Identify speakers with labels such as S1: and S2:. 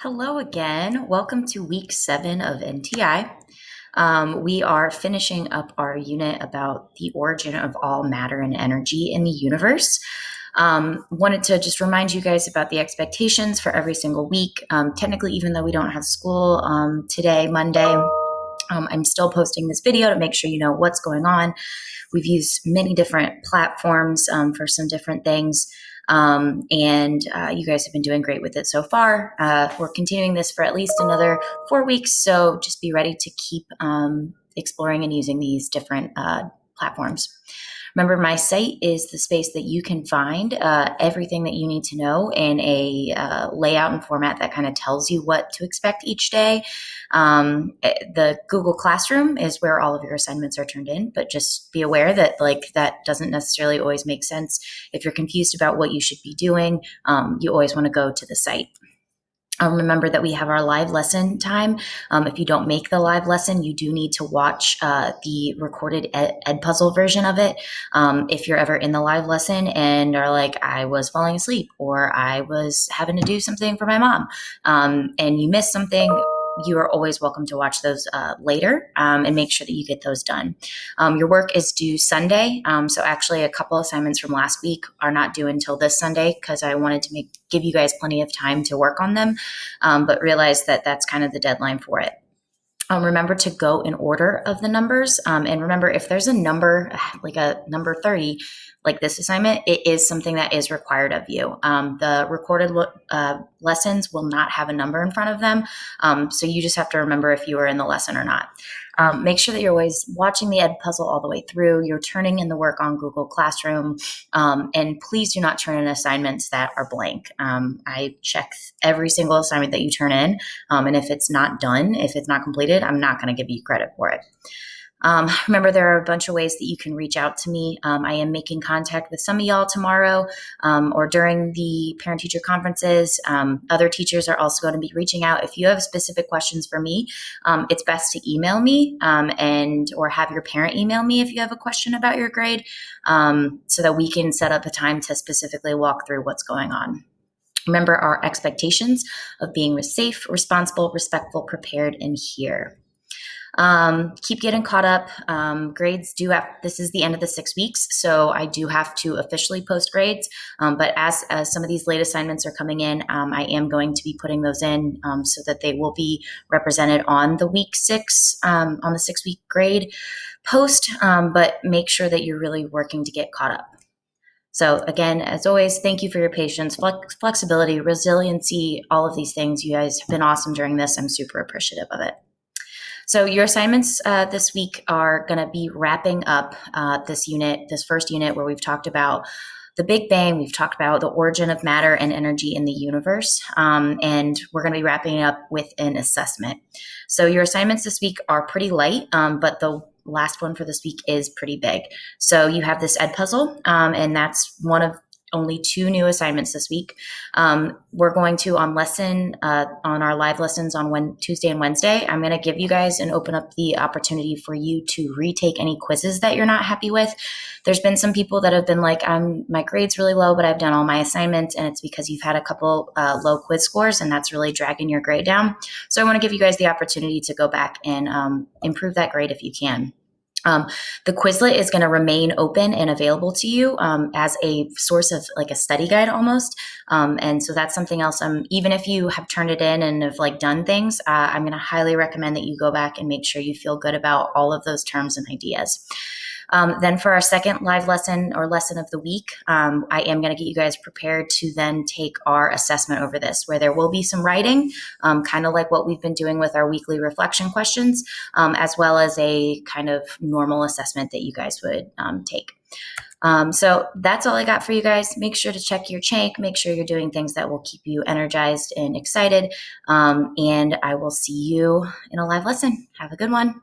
S1: Hello again. Welcome to week 7 of NTI. We are finishing up our unit about the origin of all matter and energy in the universe. Wanted to just remind you guys about the expectations for every single week. Technically, even though we don't have school today, Monday, I'm still posting this video to make sure you know what's going on. We've used many different platforms for some different things. And you guys have been doing great with it so far. We're continuing this for at least another 4 weeks, so just be ready to keep exploring and using these different platforms. Remember, my site is the space that you can find everything that you need to know in a layout and format that kind of tells you what to expect each day. The Google Classroom is where all of your assignments are turned in, but just be aware that that doesn't necessarily always make sense. If you're confused about what you should be doing, you always want to go to the site. Remember that we have our live lesson time. If you don't make the live lesson, you do need to watch the recorded ed puzzle version of it. If you're ever in the live lesson and are like, I was falling asleep or I was having to do something for my mom, and you missed something, you are always welcome to watch those later and make sure that you get those done. Your work is due Sunday. So actually a couple assignments from last week are not due until this Sunday because I wanted to give you guys plenty of time to work on them, but realize that that's kind of the deadline for it. Remember to go in order of the numbers. And remember, if there's a number, like a number 30, like this assignment, it is something that is required of you. The recorded lessons will not have a number in front of them. So you just have to remember if you are in the lesson or not. Make sure that you're always watching the ed puzzle all the way through. You're turning in the work on Google Classroom. And please do not turn in assignments that are blank. I check every single assignment that you turn in. And if it's not done, if it's not completed, I'm not going to give you credit for it. Remember, there are a bunch of ways that you can reach out to me. I am making contact with some of y'all tomorrow or during the parent-teacher conferences. Other teachers are also going to be reaching out. If you have specific questions for me, it's best to email me or have your parent email me if you have a question about your grade so that we can set up a time to specifically walk through what's going on. Remember our expectations of being safe, responsible, respectful, prepared, and here. Keep getting caught up. Grades this is the end of the 6 weeks, so I do have to officially post grades. But as some of these late assignments are coming in, I am going to be putting those in so that they will be represented on the week 6, on the 6-week grade post. But make sure that you're really working to get caught up. So again, as always, thank you for your patience, flexibility, resiliency, all of these things. You guys have been awesome during this. I'm super appreciative of it. So your assignments this week are going to be wrapping up this first unit where we've talked about the Big Bang. We've talked about the origin of matter and energy in the universe. And we're going to be wrapping it up with an assessment. So your assignments this week are pretty light, but the last one for this week is pretty big. So you have this ed puzzle, and that's one of only 2 new assignments this week. We're going to on our live lessons on Tuesday and Wednesday. I'm going to give you guys and open up the opportunity for you to retake any quizzes that you're not happy with. There's been some people that have been like, my grade's really low, but I've done all my assignments, and it's because you've had a couple low quiz scores, and that's really dragging your grade down. So I want to give you guys the opportunity to go back and improve that grade if you can. The Quizlet is going to remain open and available to you as a source of like a study guide almost. And so that's something else. Even if you have turned it in and have done things, I'm going to highly recommend that you go back and make sure you feel good about all of those terms and ideas. Then for our second live lesson or lesson of the week, I am going to get you guys prepared to then take our assessment over this, where there will be some writing, kind of like what we've been doing with our weekly reflection questions, as well as a kind of normal assessment that you guys would take. So that's all I got for you guys. Make sure to check your Chank. Make sure you're doing things that will keep you energized and excited. And I will see you in a live lesson. Have a good one.